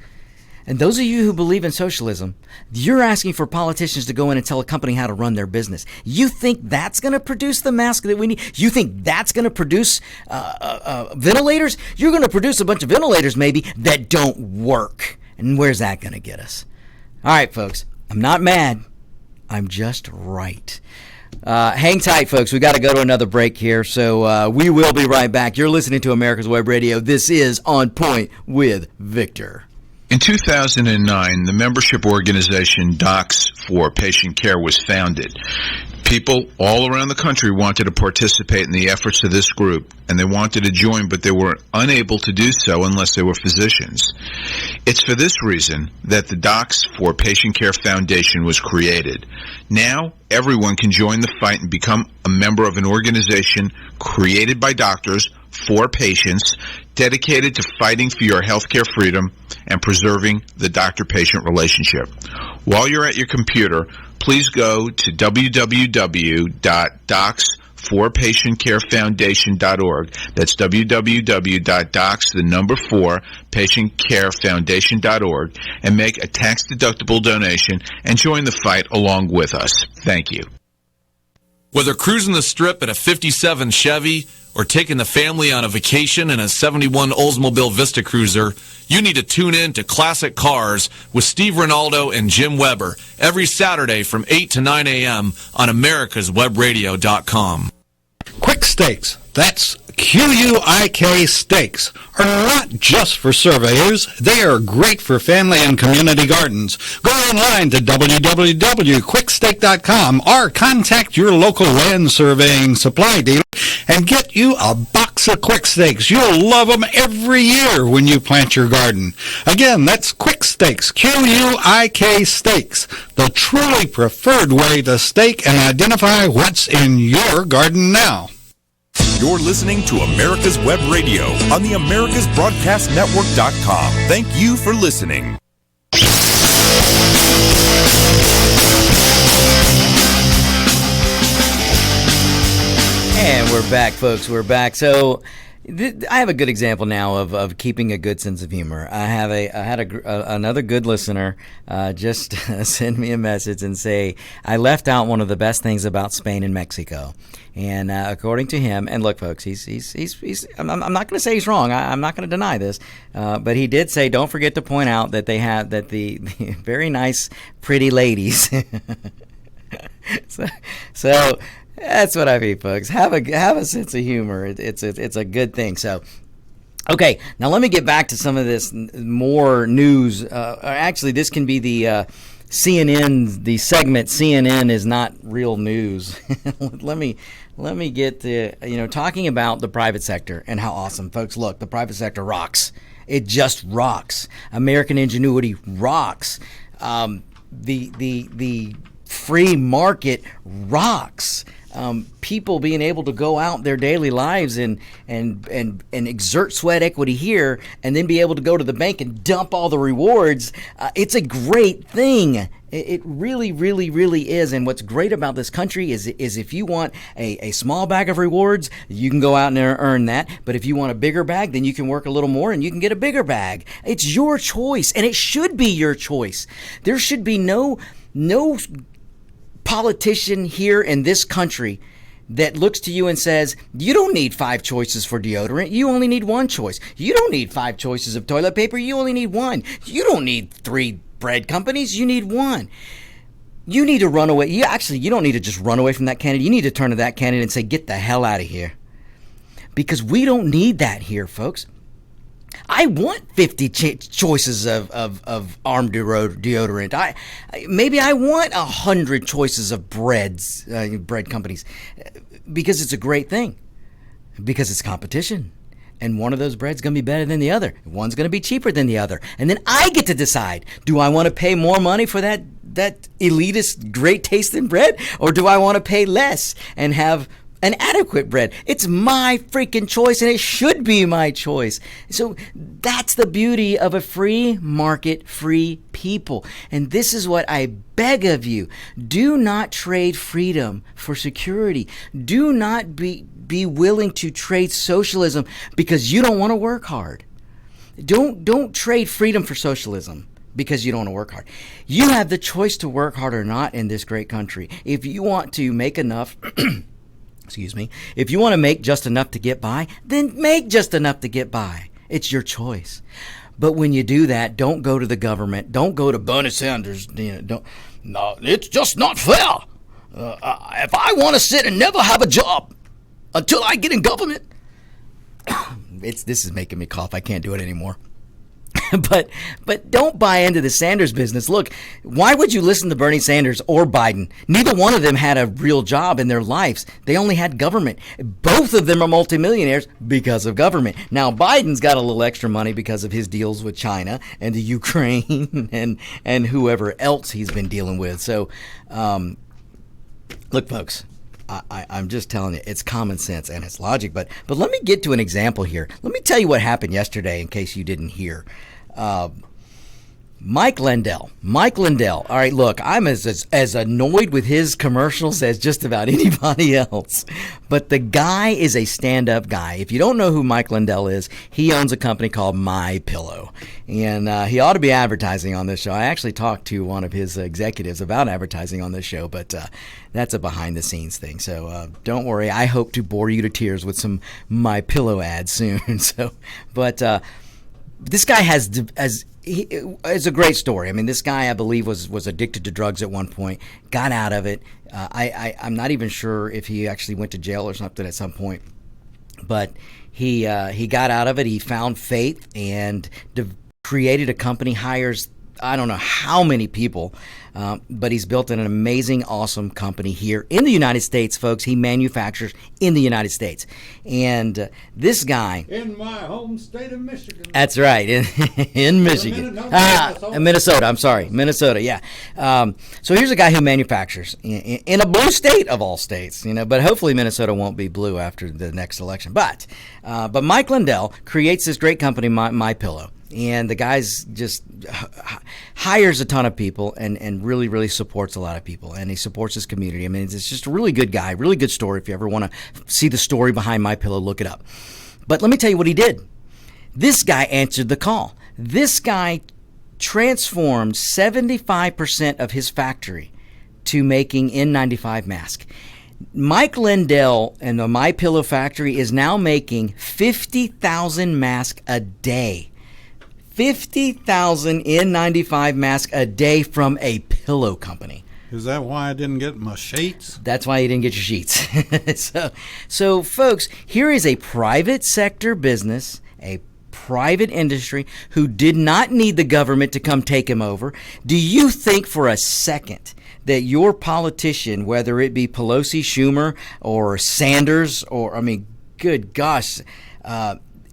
and those of you who believe in socialism, you're asking for politicians to go in and tell a company how to run their business. You think that's going to produce the mask that we need? You think that's going to produce ventilators? You're going to produce a bunch of ventilators maybe that don't work. And where's that going to get us? All right, folks, I'm not mad. I'm just right. Hang tight, folks. We got to go to another break here, so we will be right back. You're listening to America's Web Radio. This is On Point with Victor. In 2009, the membership organization Docs for Patient Care was founded. People all around the country wanted to participate in the efforts of this group, and they wanted to join, but they were unable to do so unless they were physicians. It's for this reason that the Docs for Patient Care Foundation was created. Now, everyone can join the fight and become a member of an organization created by doctors for patients, dedicated to fighting for your healthcare freedom and preserving the doctor-patient relationship. While you're at your computer, please go to www.docs docs4patientcarefoundation.org. That's www.docs4patientcarefoundation.org and make a tax-deductible donation and join the fight along with us. Thank you. Whether cruising the strip in a 57 Chevy or taking the family on a vacation in a 71 Oldsmobile Vista Cruiser, you need to tune in to Classic Cars with Steve Ronaldo and Jim Weber every Saturday from 8 to 9 a.m. on americaswebradio.com. Quick Stakes, that's QUIK Stakes, are not just for surveyors. They are great for family and community gardens. Go online to www.quickstake.com or contact your local land surveying supply dealer and get you a box of Quick Stakes. You'll love them every year when you plant your garden. Again, that's Quick Stakes, QUIK Stakes, the truly preferred way to stake and identify what's in your garden now. You're listening to America's Web Radio on the AmericasBroadcastNetwork.com. Thank you for listening. And we're back, folks. We're back. So I have a good example now of keeping a good sense of humor. I had another good listener just send me a message and say, I left out one of the best things about Spain and Mexico. And according to him, and look, folks, I'm not going to say he's wrong. I'm not going to deny this, but he did say, don't forget to point out that they have the very nice, pretty ladies. So that's what I mean, folks. Have a sense of humor. It's a good thing. So, okay, now let me get back to some of this more news. Actually, this can be the CNN, the segment CNN is not real news. Let me get to talking about the private sector and how awesome, folks. Look, the private sector rocks. It just rocks. American ingenuity rocks. The free market rocks. People being able to go out their daily lives and exert sweat equity here and then be able to go to the bank and dump all the rewards. It's a great thing. It really, really, really is. And what's great about this country is if you want a small bag of rewards, you can go out and earn that. But if you want a bigger bag, then you can work a little more and you can get a bigger bag. It's your choice, and it should be your choice. There should be no politician here in this country that looks to you and says, you don't need 5 choices for deodorant. You only need 1 choice. You don't need 5 choices of toilet paper. You only need 1. You don't need 3 bread companies. You need 1. You need to run away. You don't need to just run away from that candidate. You need to turn to that candidate and say, get the hell out of here. Because we don't need that here, folks. I want 50 choices of arm deodorant. Maybe I want 100 choices of bread companies, because it's a great thing, because it's competition. And one of those breads going to be better than the other. One's going to be cheaper than the other. And then I get to decide, do I want to pay more money for that elitist, great tasting bread? Or do I want to pay less and have an adequate bread? It's my freaking choice, and it should be my choice. So that's the beauty of a free market, free people. And this is what I beg of you. Do not trade freedom for security. Do not be willing to trade socialism because you don't want to work hard. Don't trade freedom for socialism because you don't want to work hard. You have the choice to work hard or not in this great country. If you want to make enough if you want to make just enough to get by, then make just enough to get by. It's your choice. But when you do that, don't go to the government. Don't go to Bernie Sanders. No, it's just not fair. If I want to sit and never have a job until I get in government, this is making me cough. I can't do it anymore. But don't buy into the Sanders business. Look, why would you listen to Bernie Sanders or Biden? Neither one of them had a real job in their lives. They only had government. Both of them are multimillionaires because of government. Now, Biden's got a little extra money because of his deals with China and the Ukraine and whoever else he's been dealing with. So, look, folks, I'm just telling you, it's common sense and it's logic. But let me get to an example here. Let me tell you what happened yesterday in case you didn't hear. Mike Lindell. All right, look, I'm as annoyed with his commercials as just about anybody else. But the guy is a stand-up guy. If you don't know who Mike Lindell is, he owns a company called My Pillow, and he ought to be advertising on this show. I actually talked to one of his executives about advertising on this show, but that's a behind-the-scenes thing. So don't worry. I hope to bore you to tears with some My Pillow ads soon. This guy it's a great story. I mean, this guy, I believe, was addicted to drugs at one point, got out of it. I'm not even sure if he actually went to jail or something at some point, but he got out of it. He found faith and created a company, hires I don't know how many people, but he's built an amazing, awesome company here in the United States, folks. He manufactures in the United States. And this guy... In my home state of Michigan. That's right, in Michigan. Minnesota, I'm sorry. Minnesota, yeah. So here's a guy who manufactures in a blue state of all states, but hopefully Minnesota won't be blue after the next election. But Mike Lindell creates this great company, My Pillow. And the guy's just hires a ton of people and really, really supports a lot of people. And he supports his community. I mean, it's just a really good guy, really good story. If you ever want to see the story behind My Pillow, look it up. But let me tell you what he did. This guy answered the call. This guy transformed 75% of his factory to making N95 masks. Mike Lindell and the My Pillow factory is now making 50,000 masks a day. 50,000 N95 masks a day from a pillow company. Is that why I didn't get my sheets? That's why you didn't get your sheets. So, folks, here is a private sector business, a private industry who did not need the government to come take him over. Do you think for a second that your politician, whether it be Pelosi, Schumer, or Sanders, or, I mean, good gosh,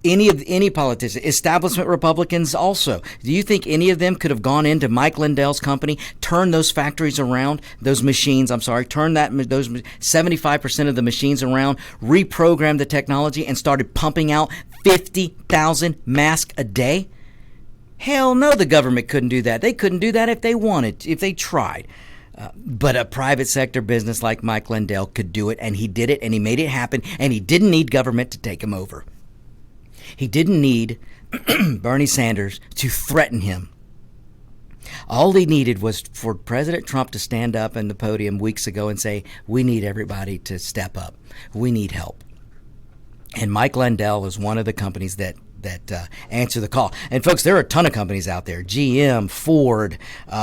any politician, establishment Republicans also, do you think any of them could have gone into Mike Lindell's company, turned those factories around, those machines, those 75% of the machines around, reprogrammed the technology and started pumping out 50,000 masks a day? Hell no, the government couldn't do that. They couldn't do that if they wanted, if they tried. But a private sector business like Mike Lindell could do it, and he did it, and he made it happen, and he didn't need government to take him over. He didn't need Bernie Sanders to threaten him. All he needed was for President Trump to stand up in the podium weeks ago and say, we need everybody to step up. We need help. And Mike Lindell is one of the companies that answer the call. And folks, there are a ton of companies out there. GM, Ford,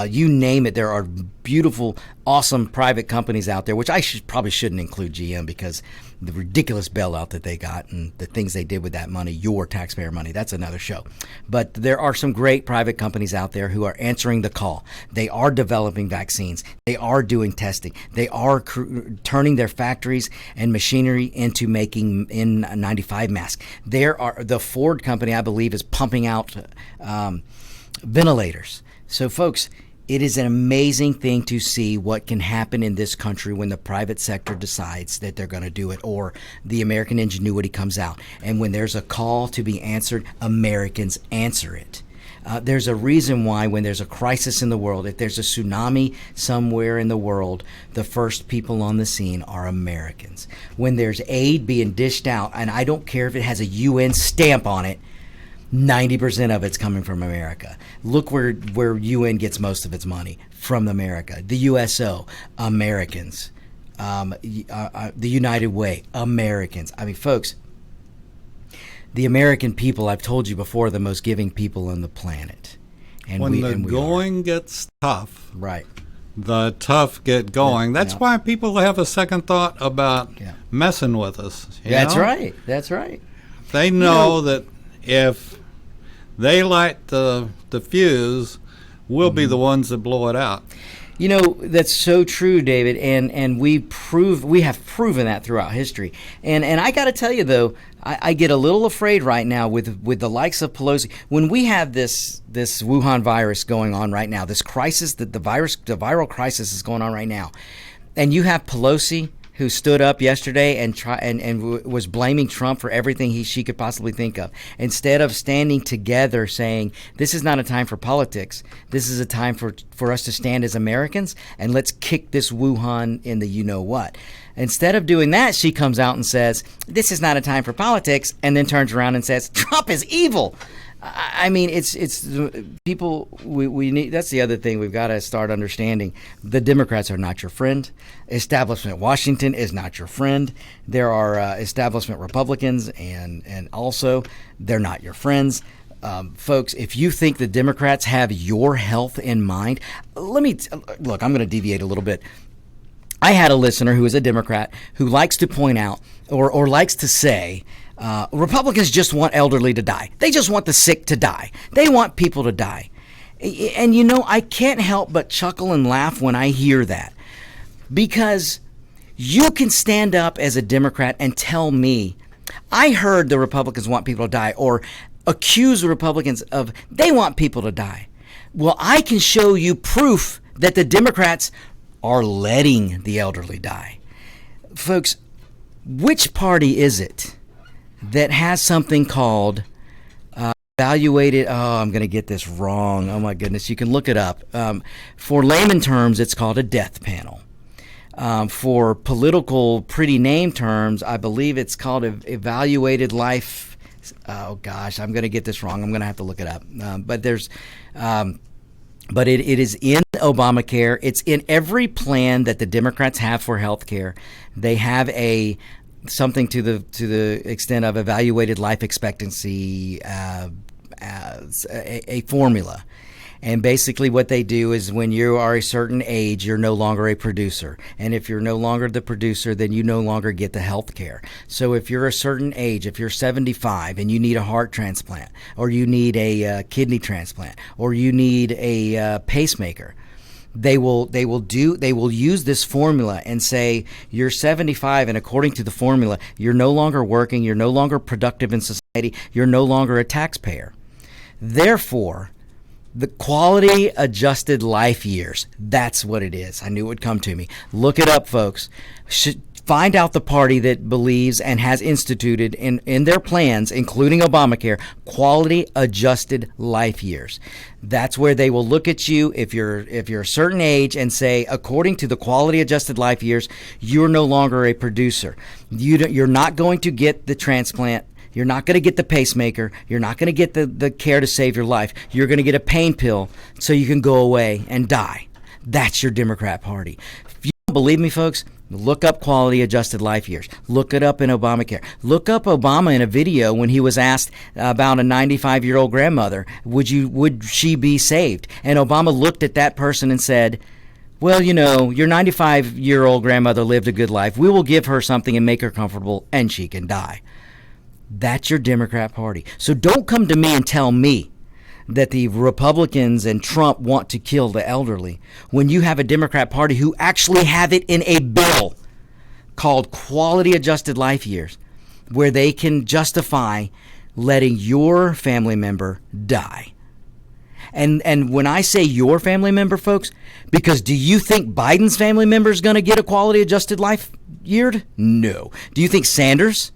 you name it. There are beautiful, awesome private companies out there, which I probably shouldn't include GM because the ridiculous bailout that they got and the things they did with that money, your taxpayer money, that's another show. But there are some great private companies out there who are answering the call. They are developing vaccines. They are doing testing. They are turning their factories and machinery into making N95 masks. The Ford company, I believe, is pumping out ventilators. So, folks, it is an amazing thing to see what can happen in this country when the private sector decides that they're going to do it, or the American ingenuity comes out. And when there's a call to be answered, Americans answer it. There's a reason why when there's a crisis in the world, if there's a tsunami somewhere in the world, the first people on the scene are Americans. When there's aid being dished out, and I don't care if it has a UN stamp on it, 90% of it's coming from America. Look where UN gets most of its money, from America. The USO, Americans. The United Way, Americans. I mean, folks, the American people, I've told you before, are the most giving people on the planet. And when the going gets tough, right? The tough get going. That's why people have a second thought about messing with us. That's right. That's right. They know that if they light the fuse, we'll be the ones that blow it out. That's so true, David, and we have proven that throughout history. And I got to tell you though, I get a little afraid right now with the likes of Pelosi when we have this Wuhan virus going on right now, this crisis, that the viral crisis is going on right now, and you have Pelosi, who stood up yesterday and was blaming Trump for everything she could possibly think of, instead of standing together saying, this is not a time for politics. This is a time for us to stand as Americans, and let's kick this Wuhan in the you-know-what. Instead of doing that, she comes out and says, this is not a time for politics, and then turns around and says, Trump is evil. I mean, it's people. We need. That's the other thing we've got to start understanding. The Democrats are not your friend. Establishment Washington is not your friend. There are establishment Republicans, and also they're not your friends. Folks, if you think the Democrats have your health in mind, look. I'm going to deviate a little bit. I had a listener who is a Democrat who likes to point out or likes to say, Republicans just want elderly to die. They just want the sick to die. They want people to die. And I can't help but chuckle and laugh when I hear that, because you can stand up as a Democrat and tell me, I heard the Republicans want people to die, or accuse the Republicans of they want people to die. Well, I can show you proof that the Democrats are letting the elderly die. Folks, which party is it that has something called evaluated? Oh, I'm going to get this wrong. Oh my goodness. You can look it up. For layman terms, it's called a death panel. For political pretty name terms, I believe it's called evaluated life. Oh gosh, I'm going to get this wrong. I'm going to have to look it up. But it is in Obamacare. It's in every plan that the Democrats have for health care. They have something to the extent of evaluated life expectancy, a formula. And basically what they do is, when you are a certain age, you're no longer a producer. And if you're no longer the producer, then you no longer get the health care. So if you're a certain age, if you're 75 and you need a heart transplant, or you need a kidney transplant, or you need a pacemaker, they will use this formula and say, you're 75, and according to the formula, you're no longer working, you're no longer productive in society, you're no longer a taxpayer. Therefore, the quality adjusted life years, that's what it is. I knew it would come to me. Look it up, folks. Find out the party that believes and has instituted in their plans, including Obamacare, quality adjusted life years. That's where they will look at you if you're a certain age and say, according to the quality adjusted life years, you're no longer a producer. You're not going to get the transplant. You're not going to get the pacemaker. You're not going to get the care to save your life. You're going to get a pain pill so you can go away and die. That's your Democrat Party. If you don't believe me, folks, look up quality adjusted life years. Look it up in Obamacare. Look up Obama in a video when he was asked about a 95-year-old grandmother. Would she be saved? And Obama looked at that person and said, well, your 95-year-old grandmother lived a good life. We will give her something and make her comfortable, and she can die. That's your Democrat Party. So don't come to me and tell me that the Republicans and Trump want to kill the elderly when you have a Democrat Party who actually have it in a bill called quality adjusted life years, where they can justify letting your family member die. And when I say your family member, folks, because do you think Biden's family member is going to get a quality adjusted life year? No. Do you think Sanders,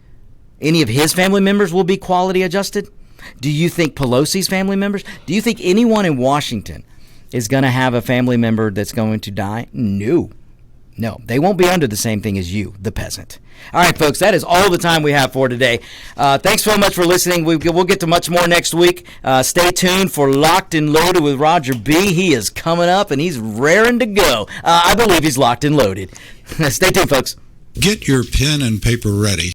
any of his family members, will be quality adjusted? Do you think Pelosi's family members? Do you think anyone in Washington is going to have a family member that's going to die? No. They won't be under the same thing as you, the peasant. All right, folks, that is all the time we have for today. Thanks so much for listening. We'll get to much more next week. Stay tuned for Locked and Loaded with Roger B. He is coming up, and he's raring to go. I believe he's locked and loaded. Stay tuned, folks. Get your pen and paper ready.